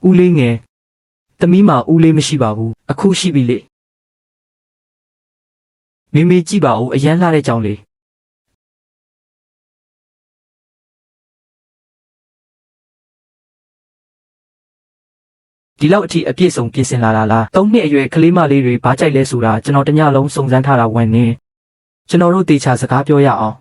ဦးလေးငယ်သမီးမှာဦးလေးမရှိပါဘူးအခုရှိပြီလေမေမေကြည့်ပါဦးအရန်လှတဲ့ကြောင်လေးဒီလောက်အထိအပြည့်စုံပြင်ဆင်လာတာလား3နှစ်အရွယ်ကလေးမလေးတွေဘာကြိုက်လဲဆိုတာကျွန်တော်တညလုံးစုံစမ်းထားတာဝန်နေကျွန်တော်တို့တေချာစကားပြောရအောင်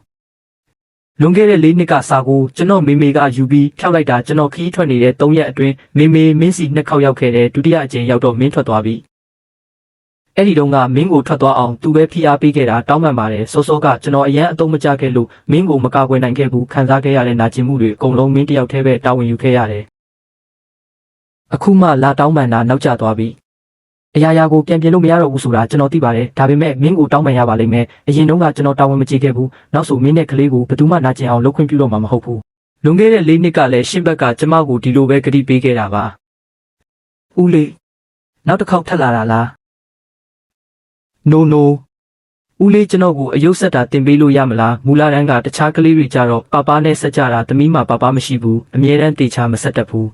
လွန်ခဲ့တဲ့4နှစ်ကစာကိုကျွန်တော်မေမေကယူပြီးဖြောက်လိုက်တာကျွန်တော်ခီးထွက်နေတဲ့3ရက်အတွင်းမေမေမင်းစီ2ခေါက်ရောက်ခဲ့တဲ့ဒုတိယအကြိမ်ရောက်တော့မင်းထွက်သွားပြီအဲ့ဒီတုန်းကမင်းကိုထွက်သွားအောင်သူပဲဖိအားပေးခဲ့တာတောင်းပန်ပါတယ်စောစောကကျွန်တော်အရန်အသုံးမကျခဲ့လို့မင်းကိုမကာကွယ်နိုင်ခဲ့ဘူးခံစားခဲ့ရတဲ့နာကျင်မှုတွေအကုန်လုံးမင်းတယောက်တည်းပဲတာဝန်ယူခဲ့ရတယ်အခုမှလာတောင်းပန်တာနောက်ကျသွားပြီအရာရာကိုပြန်ပြင်လို့မရတော့ဘူးဆိုတာကျွန်တော်သိပါတယ်ဒါပေမဲ့မင်းကိုတောင်းပန်ရပါလိမ့်မယ်အရင်တုန်းကကျွန်တော်တာဝန်မကျေခဲ့ဘူးနောက်ဆိုမင်းနဲ့ကလေးကိုဘယ်သူမှနာကျင်အောင်လုပ်ခွင့်ပြုတော့မှာမဟုတ်ဘူးလွန်ခဲ့တဲ့4နှစ်ကလည်းရှင်းဘက်ကကျမကိုဒီလိုပဲကတိပေးခဲ့တာပါဦးလေးနောက်တစ်ခေါက်ထပ်လာတာလား No ဦးလေးကျွန်တော်ကိုအယုတ်ဆက်တာတင်ပေးလို့ရမလားမူလာတန်းကတခြားကလေးတွေကြတော့ပပနဲ့ဆက်ကြတာသမီးမှာပပမရှိဘူးအမြဲတမ်းတေချာမဆက်တတ်ဘူး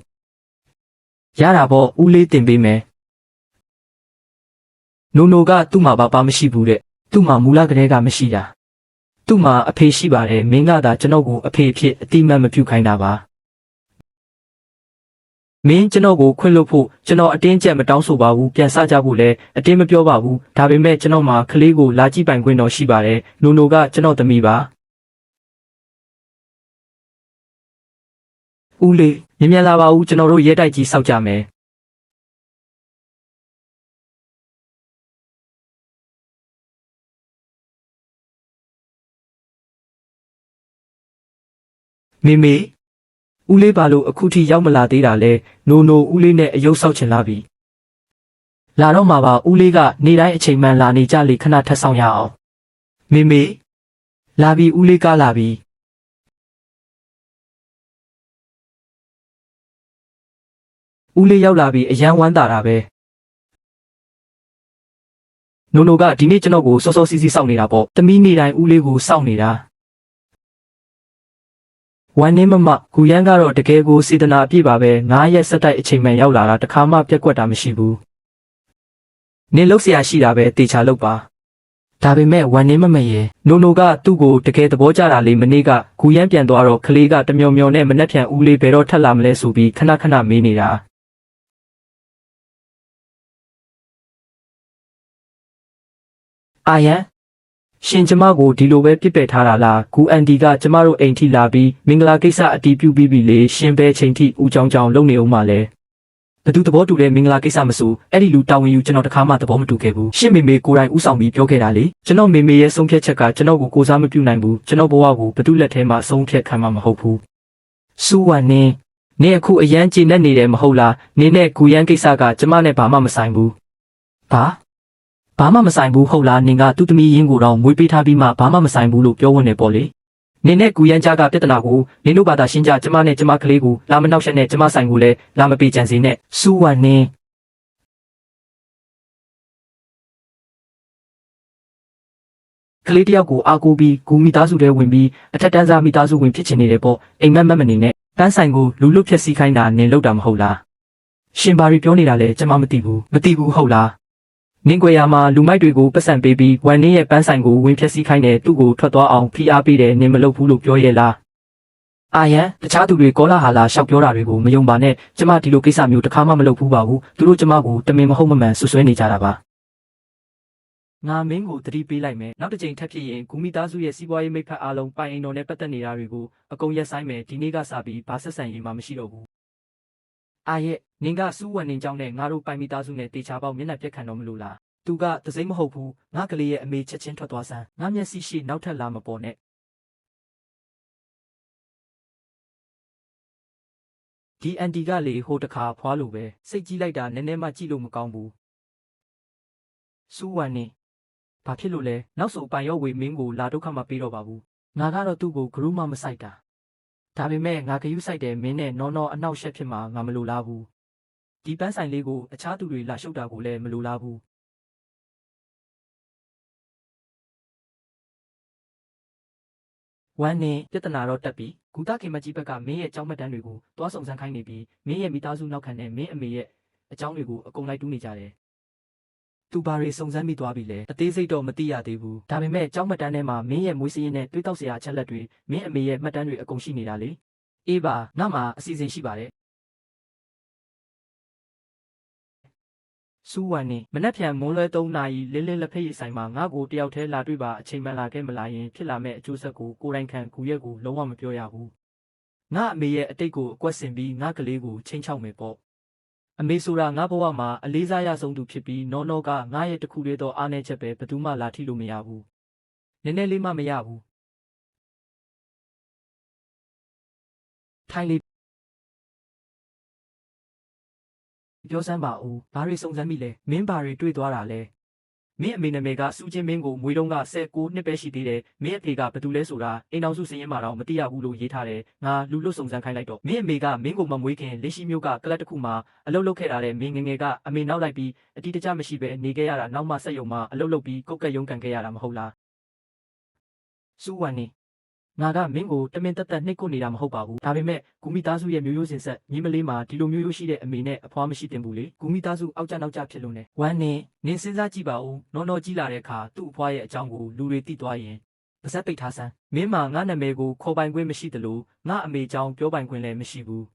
ရတာပေါ့ဦးလေးတင်ပေးမယ်နိုကသူ့မှာပပမရှိဘူးတဲ့သူ့မှာမူလာကလေးကမရှိတာသူ့မှာအဖေရှိပါတယ်မင်းကသာကျွန်တော်ကိုအဖေအဖြစ်အတိမတ်မပြုခိုင်းတာပါမင်းကျွန်တော်ကိုခွင့်လွှတ်ဖို့ကျွန်တော်အတင်းကျပ်မတောင်းဆိုပါဘူးပြန်စကြဖို့လည်းအတင်းမပြောပါဘူးဒါပေမဲ့ကျွန်တော်မှာကလေးကိုလာကြည့်ပိုင်ခွင့်တော့ရှိပါတယ်နိုကကျွန်တော်သမီးပါဦးလေးမြန်လာပါဦးကျွန်တော်တို့ရဲတိုက်ကြီးစောက်ကြမယ်မေမေဦးလေးပါလို့အခုထိရောက်မလာသေးတာလဲနိုဦးလေးနဲ့အယုတ်ဆောက်ချင်လာပြီလာတော့မှာပါဦးလေးကနေတိုင်းအချိန်မှန်လာနေကြလေခဏထပ်ဆောင်ရအောင်မေလာပြီဦးလေးကလာပြီဦးလေးရောက်လာပြီအရန်ဝမ်းသာတာပဲနိုကဒီနေ့ကျွန်တော်ကိုစောစောစီးစီးစောင့်နေတာပေါ့သမီးနေတိုင်းဦးလေးကိုစောင့်နေတာဝမ်းနေမဂူရန်ကတော့တကယ်ကိုစေတနာအပြည့်ပါပဲ9ရက်ဆက်တိုက်အချိန်မှန်ရောက်လာတာတခါမှပြက်ကွက်တာမရှိဘူးနင်လှုပ်เสียရှိတာပဲတေချာလှုပ်ပါဒါပေမဲ့ဝမ်းနေမရေနိုကသူ့ကိုတကယ်သဘောကျတာလေမနေ့ကဂူရန်ပြန်သွားတော့ကလေးကတမျောနဲ့မနှက်ဖြန်ဦးလေးဘယ်တော့ထက်လာမလဲဆိုပြီးခဏမေးနေတာအာယန်ရှင်ကျမကိုဒီလိုပဲပြစ်ပယ်ထားတာလားဂူအန်တီကကျမတို့အိမ်ထိလာပြီးမင်္ဂလာကိစ္စအတီးပြုပြီးပြီလေရှင်ပဲချိန်ထိဦးကြောင်လုံနေအောင်မလဲဘသူသဘောတူတဲ့မင်္ဂလာကိစ္စမဆိုအဲ့ဒီလူတာဝန်ယူကျွန်တော်တခါမှသဘောမတူခဲ့ဘူးရှင်မေကိုယ်တိုင်ဦးဆောင်ပြီးပြောခဲ့တာလေကျွန်တော်မေရဲ့ဆုံးဖြတ်ချက်ကကျွန်တော်ကိုကိုစားမပြုနိုင်ဘူးကျွန်တော်ဘဝကိုဘသူလက်ထဲမှာအဆုံးဖြတ်ခံမှာမဟုတ်ဘူးစူဝါနင်းအခုအရန်ကျေနပ်နေတယ်မဟုတ်လားနင်းနဲ့ဂူရန်ကိစ္စကကျမနဲ့ဘာမှမဆိုင်ဘူးဘာမှမဆိုင်ဘူးဟုတ်လားနင်ကသူ့သမီးရင်းကိုတော့မွေးပေးထားပြီးမှဘာမှမဆိုင်ဘူးလို့ပြောဝင်နေပေါ့လေနင်နဲ့ဂူရန်ကြားကပြဿနာကိုနင်တို့ဘာသာရှင်းကြကျမနဲ့ကျမကလေးကိုလာမနောက်ဆက်နဲ့ကျမဆိုင်ကိုလည်းလာမပေးကြံစေနဲ့စူဝါနင်းကလေးတယောက်ကိုအားကိုးပြီးဂူမိသားစုတွေဝင်ပြီးအထက်တန်းစားမိသားစုဝင်ဖြစ်ချင်နေတယ်ပေါ့အိမ်မက်မနေနဲ့တန်းဆိုင်ကိုလူလွတ်ဖြက်စီးခိုင်းတာနင်လုပ်တာမဟုတ်လားရှင်ဘာတွေပြောနေတာလဲကျမမသိဘူးဟုတ်လားနင်းကွယ်ရမှာလူမိုက်တွေကိုပတ်စံပေးပြီးဝမ်နင်းရဲ့ပန်းဆိုင်ကိုဝင်ဖြက်စီးခိုင်းတယ်သူ့ကိုထွက်သွားအောင်ဖိအားပေးတယ်နင်မလုပ်ဘူးလို့ပြောရဲလားအာယန်တခြားသူတွေကောလာဟာလာရှောက်ပြောတာတွေကိုမယုံပါနဲ့ကျမဒီလိုကိစ္စမျိုးတစ်ခါမှမလုပ်ဘူးပါဘူးသူတို့ကျမကိုတမင်မဟုတ်မမှန်ဆွဆွဲနေကြတာပါငါမင်းကိုတတိပေးလိုက်မယ်နောက်တစ်ချိန်ထပ်ဖြစ်ရင်ဂူမီသားစုရဲ့စီးပွားရေးမိတ်ဖက်အားလုံးပိုင်အိမ်တော်နဲ့ပတ်သက်နေတာတွေကိုအကုန်ရက်ဆိုင်မယ်ဒီနေ့ကစပြီးဘာဆက်ဆံရေးမှမရှိတော့ဘူးအာရဲ့နင်ကစူးဝံနေကြောင်းနဲ့ငါတို့ပိုင်မိသားစုနဲ့တေချာပေါက်မျက်နှာပြက်ခံတော့မလို့လားသူကတစိမ့်မဟုတ်ဘူးငါကလေးရဲ့အမေချက်ချင်းထွက်သွားစမ်းငါမျက်စိရှိနောက်ထပ်လာမပေါ်နဲ့ဒီအန်တီကလေဟိုတခါဖွားလို့ပဲစိတ်ကြီးလိုက်တာနည်းနည်းမှကြည့်လို့မကောင်းဘူးစူးဝံနေဘာဖြစ်လို့လဲနောက်ဆိုပိုင်ရောဝေမင်းကိုလာဒုက္ခမပေးတော့ပါဘူးငါကတော့သူ့ကိုဂရုမှမစိုက်တာဒါပေမဲ့ငါဂယုစိုက်တယ်မင်းနဲ့နော်အနောက်ရှက်ဖြစ်မှာငါမလိုလားဘူးဒီပန်းဆိုင်လေးကိုအခြားသူတွေလာရှုပ်တာကိုလည်းမလိုလားဘူး ဝမ်းနဲ့ပြဿနာတော့တက်ပြီးဂူတာခင်မကြီးဘက်ကမင်းရဲ့အကြောင်းမှတ်တမ်းတွေကိုတွားဆောင်စမ်းခိုင်းနေပြီးမင်းရဲ့မိသားစုနောက်ခံနဲ့မင်းအမေရဲ့အကြောင်းတွေကိုအကုန်လိုက်တူးနေကြတယ်သူဘာတွေစုံစမ်းမိသွားပြီလဲအသေးစိတ်တော့မသိရသေးဘူးဒါပေမဲ့အကြောင်းမှတ်တမ်းထဲမှာမင်းရဲ့မွေးစည်းရင်းနဲ့တွေးတောက်စရာအချက်လက်တွေမင်းအမေရဲ့မှတ်တမ်းတွေအကုန်ရှိနေတာလေအေးပါငါမှအစီအစဉ်ရှိပါတယ်စူးဝမ်နေမနှက်ဖြန်မွန်းလွဲ3 နာရီလင်းလင်းလက်ဖက်ရည်ဆိုင်မှာငါ့ကိုတယောက်တည်းလာတွေ့ပါအချိန်မှန်လာခဲ့မလာရင်ဖြစ်လာမဲ့အကျိုးဆက်ကိုကိုယ်တိုင်ခံကူရက်ကိုလုံးဝမပြောရဘူးငါအမေရဲ့အတိတ်ကိုအကွက်ဆင်ပြီးငါကလေးကိုချင်းချောက်မယ်ပေါ့အမေဆိုတာငါဘဝမှာအလေးစားရဆုံးသူဖြစ်ပြီးနောနောကငါရဲ့တခုလေးတော့အားနည်းချက်ပဲဘယ်သူမှလာထိလို့မရဘူးနည်းနည်းလေးမှမရဘူးထိုင်လေးပြောစမ်းပါဦးဘာတွေစုံစမ်းမိလဲမင်းဘာတွေတွေ့သွားတာလဲမင်းအမေနာမည်ကစူးချင်းမင်းကိုမွေးတုန်းက19နှစ်ပဲရှိသေးတယ်မင်းအဖေကဘသူလဲဆိုတာအိမ်တော်စုစင်းရင်မှာတော့မသိရဘူးလို့ရေးထားတယ်ငါလူလွတ်စုံစမ်းခိုင်းလိုက်တော့မင်းအမေကမင်းကိုမမွေးခင်လက်ရှိမျိုးကကလပ်တစ်ခုမှာအလုပ်လုပ်ခဲ့တာတဲ့မင်းငငယ်ကအမေနောက်လိုက်ပြီးအတိတကျမရှိပဲနေခဲ့ရတာနောက်မှဆက်ယုံမှအလုပ်လုပ်ပြီးကုတ်ကက်ရုံးကန်ခဲ့ရတာမဟုတ်လားစူးဝမ်နေငါကမင်းကိုတမင်တက်တက်နှိပ်ကွနေတာမဟုတ်ပါဘူးဒါပေမဲ့ဂူမိသားစုရဲ့မျိုးရိုးစင်ဆက်ညီမလေးမှာဒီလိုမျိုးရိုးရှိတဲ့အမေနဲ့အဖွားမရှိတင်ဘူးလေဂူမိသားစုအောက်ကျနောက်ကျဖြစ်လို့ ਨੇ ဝမ်းနဲ့နင်းစဉ်းစားကြည့်ပါဦးနော်နော်ကြီးလာတဲ့အခါသူ့အဖွားရဲ့အကြောင်းကိုလူတွေသိသွားရင်ပါဇက်ပိတ်ထားစမ်းမင်းမှာငါနာမည်ကိုခေါ်ပိုင်ခွင့်မရှိသလိုငါအမေအကြောင်းပြောပိုင်ခွင့်လည်းမရှိဘူး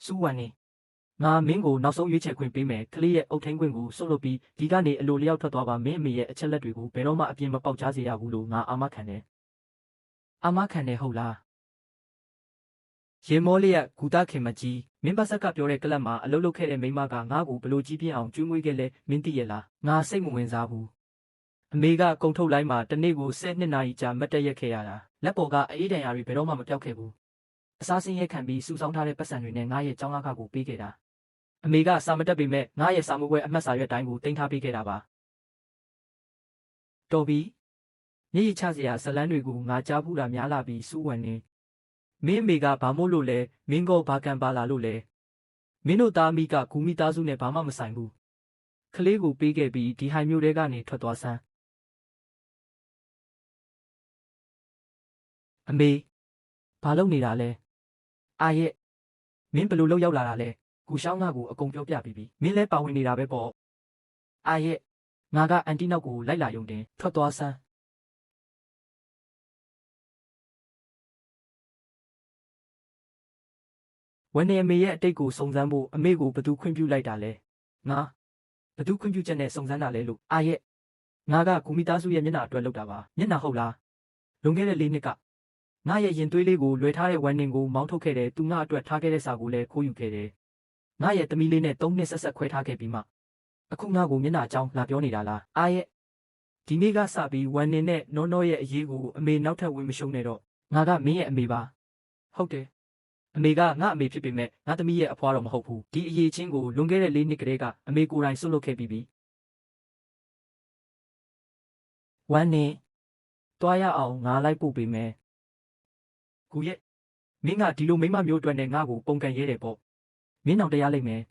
စူးဝမ်နေငါမင်းကိုနောက်ဆုံးရွေးချယ်ခွင့်ပေးမယ်ကလေးရဲ့အုတ်ထင်းခွင့်ကိုစွန့်လွတ်ပြီးဒီကနေအလိုလျောက်ထွက်သွားပါမင်းအမေရဲ့အချက်လက်တွေကိုဘယ်တော့မှအပြင်းမပေါက်ချစေရဘူးလို့ငါအာမခံတယ်အာမခံတယ်ဟုတ်လားရေမောလေးကဂူတာခင်မကြီးမင်းပါဆက်ကပြောတဲ့ကလပ်မှာအလုပ်လုပ်ခဲ့တဲ့မိန်းမကငါ့ကိုဘလို့ကြီးပြင်းအောင်ကျွေးမွေးခဲ့လဲမင်းသိရလားငါစိတ်မဝင်စားဘူးအမေကကုံထုတ်လိုက်မှာတနေ့ကို12နာရီကြာမတ်တက်ရက်ခဲ့ရတာလက်ပေါ်ကအေးဒဏ်ရာတွေဘယ်တော့မှမပြောက်ခဲ့ဘူးအစားစင်းရဲခံပြီးစူဆောင်းထားတဲ့ပတ်စံတွေနဲ့ငါရဲ့ចောင်းကားကိုပေးခဲ့တာအမေကစာမတက်ပေမဲ့ငါရဲ့စာမပွဲအမှတ်စာရွက်တိုင်းကိုတင်ထားပေးခဲ့တာပါတော်ပြီညစ်ရချစရာဇလန်းတွေကိုငါကြားဘူးတာများလာပြီးစူးဝမ်နေမင်းအမေကဘာမို့လို့လဲမင်းကောဘာကံပါလာလို့လဲမင်းတို့သားမိကဂူမိသားစုနဲ့ဘာမှမဆိုင်ဘူးကလေးကိုပေးခဲ့ပြီးဒီဟိုင်မျိုးတွေကနေထွက်သွားစမ်းအမေဘာလုပ်နေတာလဲအာရဲ့မင်းဘလို့လောက်ရောက်လာတာလဲဂူရှောင်းငါကိုအကုန်ပြောပြပြီးပြီမင်းလဲပါဝင်နေတာပဲပေါ့အာရဲ့ငါကအန်တီနောက်ကိုလိုက်လာယုံတင်ထွက်သွားစမ်းဝမ်နေအမေရဲ့အတိတ်ကိုစုံစမ်းဖို့အမေကိုဘသူခွင့်ပြုလိုက်တာလဲငါဘသူခွင့်ပြုချက်နဲ့စုံစမ်းတာလဲလို့အာရဲ့ငါကဂူမိသားစုရဲ့မျက်နှာအတွက်လုပ်တာပါမျက်နှာဟုတ်လားလွန်ခဲ့တဲ့4 နှစ်ကငါရဲ့ရင်သွေးလေးကိုလွှဲထားတဲ့ဝမ်နင်ကိုမောင်းထုတ်ခဲ့တယ်သူငါအတွက်ထားခဲ့တဲ့စာကိုလည်းခိုးယူခဲ့တယ်ငါရဲ့သမီးလေးနဲ့3 နှစ်ဆက်ဆက်ခွဲထားခဲ့ပြီးမှအခုငါကိုမျက်နှာအကြောင်းလာပြောနေတာလားအာရဲ့ဒီနေ့ကစပြီးဝမ်နင်နဲ့နောနောရဲ့အရေးကိုအမေနောက်ထပ်ဝင်မရှုံးနဲ့တော့ငါကမင်းရဲ့အမေပါဟုတ်တယ်အမေကငါအမေဖြစ်ပေမဲ့ငါသမီးရဲ့အဖွားတော့မဟုတ်ဘူးဒီအရေးချင်းကိုလွန်ခဲ့တဲ့4 နှစ်ကတည်းကအမေကိုယ်တိုင်ဆွတ်လွတ်ခဲ့ပြီးပြီဝမ်းနဲ့တွားရအောင်ငါလိုက်ပို့ပေးမယ်ကူရဲ့မင်းကဒီလိုမိမမျိုးအတွက်နဲ့ငါ့ကိုပုံကန်ရဲတယ်ပေါ့မင်းအောင်တရားလိုက်မယ်